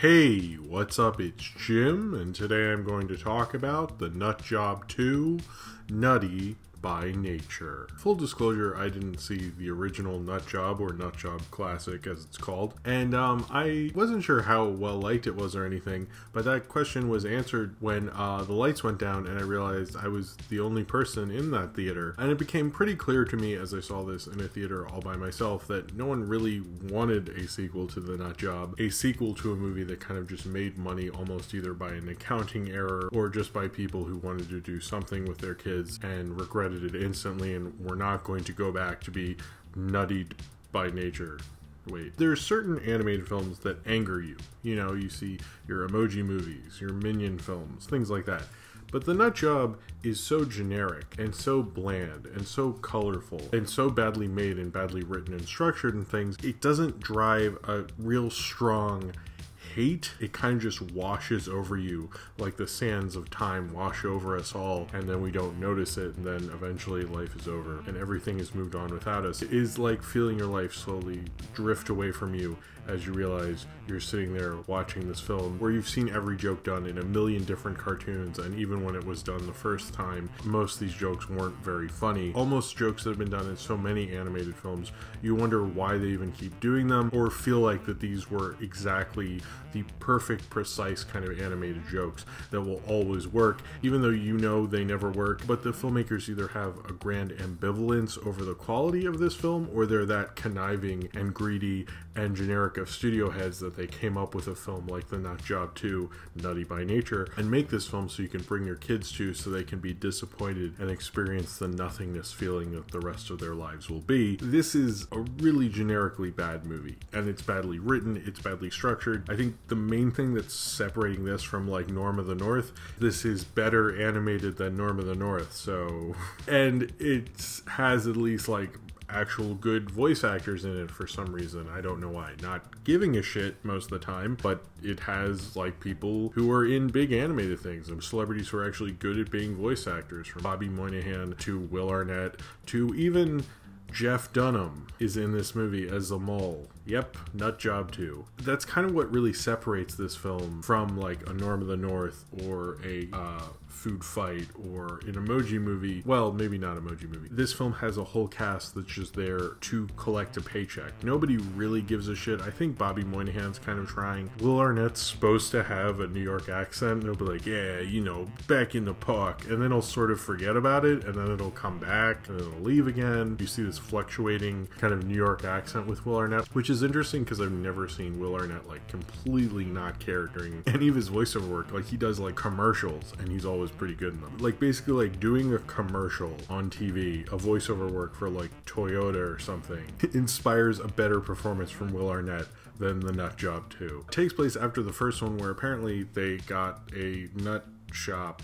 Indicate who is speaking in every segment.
Speaker 1: Hey, what's up? It's Jim, and today I'm going to talk about the Nut Job 2, Nutty by Nature. Full disclosure, I didn't see the original Nut Job, or Nut Job Classic as it's called, and I wasn't sure how well liked it was or anything, but that question was answered when the lights went down and I realized I was the only person in that theater, and it became pretty clear to me as I saw this in a theater all by myself that no one really wanted a sequel to the Nut Job, a sequel to a movie that kind of just made money almost either by an accounting error or just by people who wanted to do something with their kids and regretted it instantly and were not going to go back to be nuttied by nature. Wait, there are certain animated films that anger you. You know, you see your Emoji movies, your Minion films, things like that. But the Nut Job is so generic and so bland and so colorful and so badly made and badly written and structured and things, it doesn't drive a real strong hate. It kind of just washes over you like the sands of time wash over us all, and then we don't notice it, and then eventually life is over and everything is moved on without us. It is like feeling your life slowly drift away from you as you realize you're sitting there watching this film where you've seen every joke done in a million different cartoons, and even when it was done the first time, most of these jokes weren't very funny. Almost jokes that have been done in so many animated films, you wonder why they even keep doing them, or feel like that these were exactly the perfect, precise kind of animated jokes that will always work, even though you know they never work. But the filmmakers either have a grand ambivalence over the quality of this film, or they're that conniving and greedy and generic of studio heads that they came up with a film like the Nut Job 2, Nutty by Nature, and make this film so you can bring your kids to, so they can be disappointed and experience the nothingness feeling that the rest of their lives will be. This is a really generically bad movie, and it's badly written, it's badly structured. I think the main thing that's separating this from like Norm of the North, this is better animated than Norm of the North, so, and it has at least like actual good voice actors in it for some reason. I don't know why. Not giving a shit most of the time, but it has like people who are in big animated things and celebrities who are actually good at being voice actors, from Bobby Moynihan to Will Arnett to even Jeff Dunham is in this movie as a mole. Yep, Nut Job 2. That's kind of what really separates this film from like a Norm of the North or a Food Fight or an Emoji Movie. Well, maybe not Emoji Movie. This film has a whole cast that's just there to collect a paycheck. Nobody really gives a shit. I think Bobby Moynihan's kind of trying. Will Arnett's supposed to have a New York accent, and he'll be like, yeah, you know, back in the park, and then he'll sort of forget about it, and then it'll come back, and then it'll leave again. You see this fluctuating kind of New York accent with Will Arnett, which is interesting because I've never seen Will Arnett like completely not care during any of his voiceover work. Like, he does like commercials, and he's always pretty good in them. Like, basically like doing a commercial on TV, a voiceover work for like Toyota or something, inspires a better performance from Will Arnett than the Nut Job 2. It takes place after the first one, where apparently they got a nut shop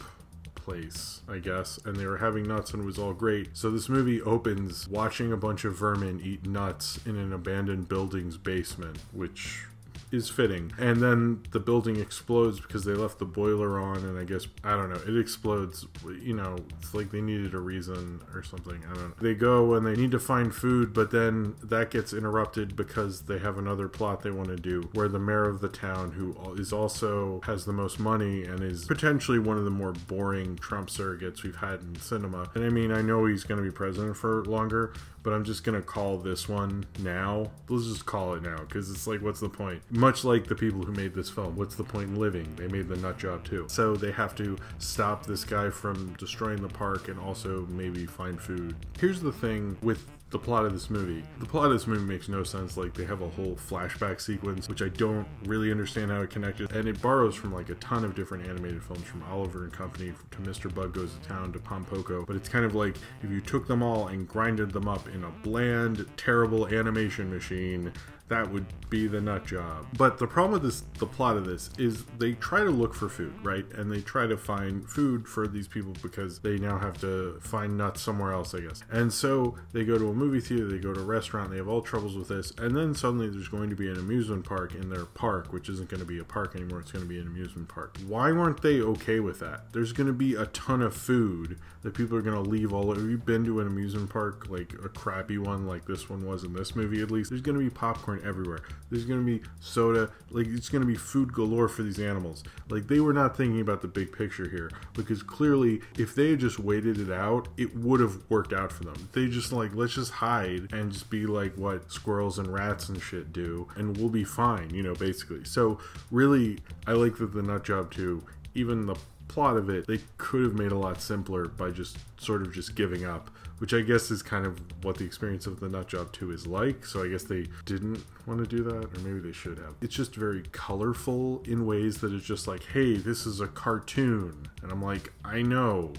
Speaker 1: place, I guess, and they were having nuts and it was all great. So this movie opens watching a bunch of vermin eat nuts in an abandoned building's basement, which is fitting. And then the building explodes because they left the boiler on, and I guess, I don't know, it explodes. You know, it's like they needed a reason or something. I don't know. They go and they need to find food, but then that gets interrupted because they have another plot they want to do, where the mayor of the town, who is also has the most money and is potentially one of the more boring Trump surrogates we've had in cinema. And I mean, I know he's going to be president for longer, but I'm just going to call this one now. Let's just call it now, because it's like, what's the point? Much like the people who made this film, what's the point in living? They made the Nut Job 2. So they have to stop this guy from destroying the park and also maybe find food. Here's the thing with the plot of this movie. The plot of this movie makes no sense. Like, they have a whole flashback sequence, which I don't really understand how it connected, and it borrows from like a ton of different animated films, from Oliver and Company to Mr. Bug Goes to Town to Pompoko. But it's kind of like if you took them all and grinded them up in a bland, terrible animation machine, that would be the Nut Job. But the problem with this, the plot of this, is they try to look for food, right? And they try to find food for these people because they now have to find nuts somewhere else, I guess. And so they go to a movie theater, they go to a restaurant, they have all troubles with this, and then suddenly there's going to be an amusement park in their park, which isn't going to be a park anymore, it's going to be an amusement park. Why weren't they okay with that? There's going to be a ton of food that people are going to leave all over. Have you been to an amusement park, like a crappy one like this one was in this movie at least? There's going to be popcorn popcorn everywhere. There's going to be soda. Like, it's going to be food galore for these animals. Like, they were not thinking about the big picture here, because clearly if they had just waited it out, it would have worked out for them. They just like, let's just hide and just be like what squirrels and rats and shit do, and we'll be fine, you know, basically. So really, I like that the Nut Job 2, even the plot of it, they could have made a lot simpler by just sort of just giving up, which I guess is kind of what the experience of the Nut Job 2 is like. So I guess they didn't want to do that, or maybe they should have. It's just very colorful in ways that it's just like, hey, this is a cartoon. And I'm like, I know.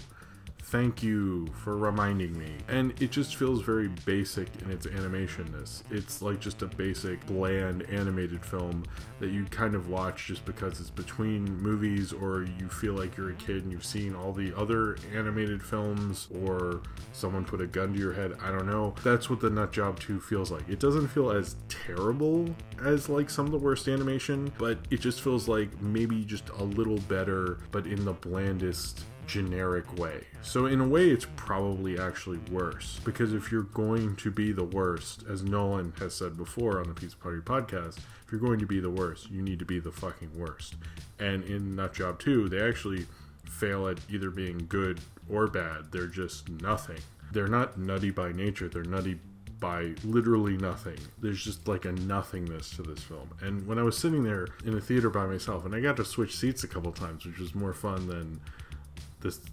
Speaker 1: Thank you for reminding me. And it just feels very basic in its animationness. It's like just a basic, bland animated film that you kind of watch just because it's between movies, or you feel like you're a kid and you've seen all the other animated films, or someone put a gun to your head. I don't know. That's what the Nut Job 2 feels like. It doesn't feel as terrible as like some of the worst animation, but it just feels like maybe just a little better, but in the blandest, generic way. So in a way, it's probably actually worse, because if you're going to be the worst, as Nolan has said before on the Pizza Party podcast, if you're going to be the worst, you need to be the fucking worst. And in Nut Job 2, they actually fail at either being good or bad. They're just nothing. They're not nutty by nature. They're nutty by literally nothing. There's just like a nothingness to this film. And when I was sitting there in the theater by myself, and I got to switch seats a couple times, which was more fun than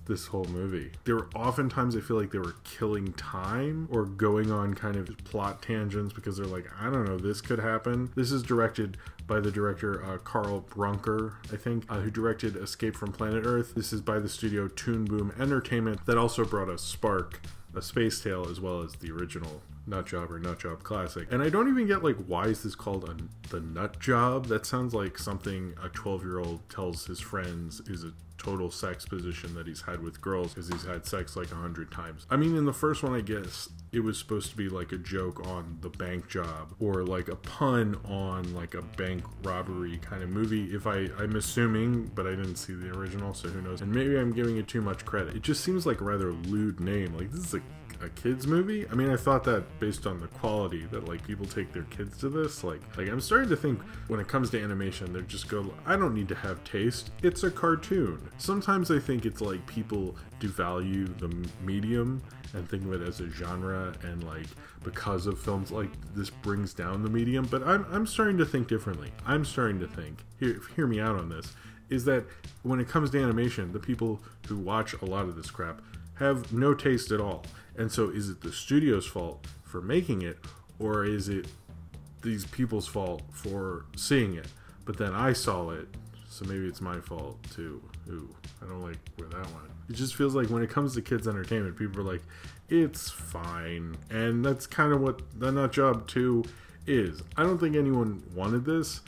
Speaker 1: this whole movie. There were oftentimes, I feel like they were killing time or going on kind of plot tangents because they're like, I don't know, this could happen. This is directed by the director Carl Brunker, I think, who directed Escape from Planet Earth. This is by the studio Toon Boom Entertainment that also brought us Spark, A Space Tale, as well as the original Nut Job or Nut Job Classic. And I don't even get, like, why is this called the Nut Job? That sounds like something a 12-year-old tells his friends is a total sex position that he's had with girls, because he's had sex like 100 times. I mean, in the first one, I guess it was supposed to be like a joke on the bank job, or like a pun on like a bank robbery kind of movie. If I'm assuming, but I didn't see the original, so who knows. And maybe I'm giving it too much credit. It just seems like a rather lewd name. Like, this is a kids movie. I mean, I thought that based on the quality that like people take their kids to this, like I'm starting to think when it comes to animation, they just go, I don't need to have taste, it's a cartoon. Sometimes I think it's like people devalue the medium and think of it as a genre, and like because of films like this brings down the medium. But I'm starting to think differently. I'm starting to think, hear me out on this, is that when it comes to animation, the people who watch a lot of this crap have no taste at all. And so is it the studio's fault for making it, or is it these people's fault for seeing it? But then I saw it, so maybe it's my fault too. Ooh, I don't like where that went. It just feels like when it comes to kids entertainment, people are like, it's fine. And that's kind of what the Nut Job 2 is. I don't think anyone wanted this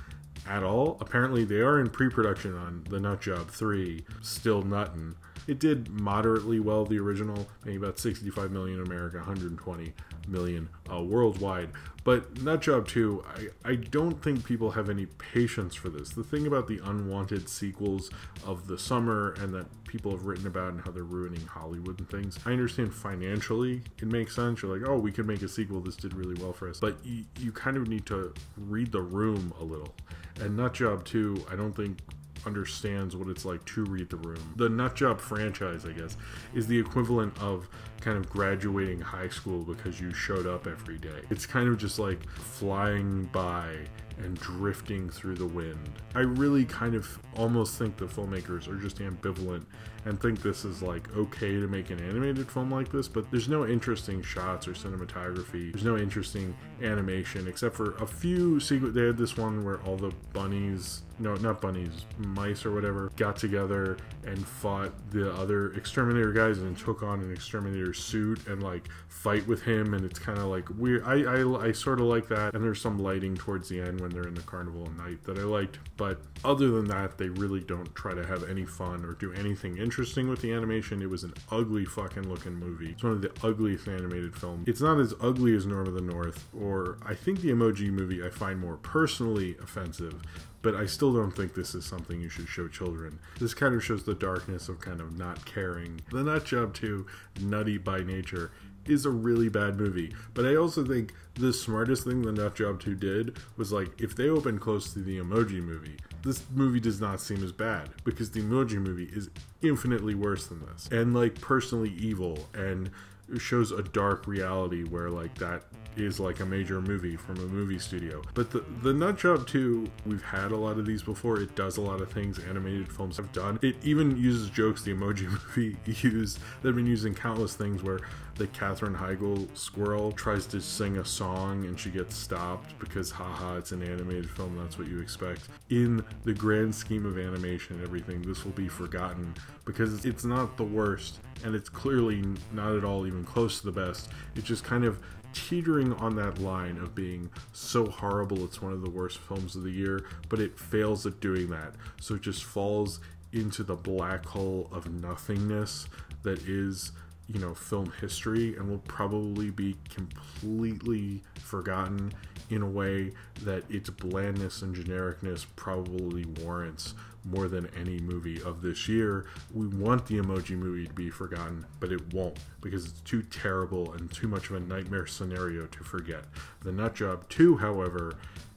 Speaker 1: at all. Apparently they are in pre-production on the Nut Job 3, still nuttin'. It did moderately well, the original, making about 65 million in America, 120 million worldwide. But Nut Job 2, I don't think people have any patience for this. The thing about the unwanted sequels of the summer and that people have written about and how they're ruining Hollywood and things, I understand financially it makes sense. You're like, oh, we could make a sequel, this did really well for us. But you kind of need to read the room a little. And Nut Job 2, I don't think understands what it's like to read the room. The Nut Job franchise, I guess, is the equivalent of kind of graduating high school because you showed up every day. It's kind of just like flying by and drifting through the wind. I really kind of almost think the filmmakers are just ambivalent and think this is like okay to make an animated film like this, but there's no interesting shots or cinematography. There's no interesting animation except for a few sequences. They had this one where all the bunnies, no, not bunnies, mice or whatever, got together and fought the other exterminator guys and took on an exterminator suit and like fight with him, and it's kind of like weird. I sort of like that, and there's some lighting towards the end when they're in the carnival at night that I liked, but other than that, they really don't try to have any fun or do anything interesting with the animation. It was an ugly fucking looking movie. It's one of the ugliest animated films. It's not as ugly as Norm of the North, or I think the Emoji Movie I find more personally offensive, but I still don't think this is something you should show children. This kind of shows the darkness of kind of not caring. The Nut Job 2, nutty by nature, is a really bad movie. But I also think the smartest thing the Nut Job 2 did was, like, if they open close to the Emoji Movie, this movie does not seem as bad, because the Emoji Movie is infinitely worse than this, and, like, personally evil, and shows a dark reality where, like, that is like a major movie from a movie studio. But the Nut Job 2, we've had a lot of these before. It does a lot of things animated films have done. It even uses jokes the Emoji Movie used. They've been using countless things where the Katherine Heigl squirrel tries to sing a song and she gets stopped because haha, it's an animated film, that's what you expect. In the grand scheme of animation and everything, this will be forgotten because it's not the worst, and it's clearly not at all even close to the best. It's just kind of teetering on that line of being so horrible it's one of the worst films of the year, but it fails at doing that. So it just falls into the black hole of nothingness that is, you know, film history, and will probably be completely forgotten in a way that its blandness and genericness probably warrants more than any movie of this year. We want the Emoji Movie to be forgotten, but it won't, because it's too terrible and too much of a nightmare scenario to forget. The Nut Job 2, however,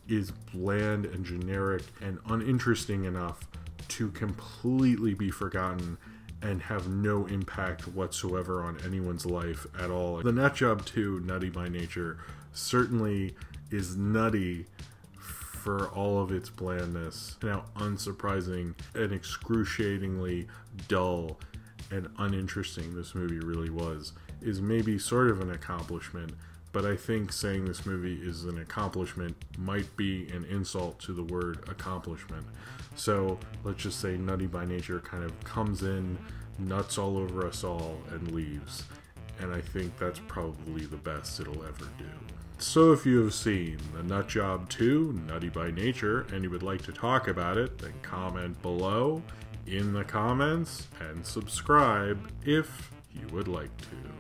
Speaker 1: is bland and generic and uninteresting enough to completely be forgotten and have no impact whatsoever on anyone's life at all. The Nut Job 2, Nutty by Nature, certainly is nutty for all of its blandness, and how unsurprising and excruciatingly dull and uninteresting this movie really was, is maybe sort of an accomplishment. But I think saying this movie is an accomplishment might be an insult to the word accomplishment. So let's just say Nutty by Nature kind of comes in, nuts all over us all, and leaves. And I think that's probably the best it'll ever do. So if you have seen the Nut Job 2, Nutty by Nature, and you would like to talk about it, then comment below in the comments and subscribe if you would like to.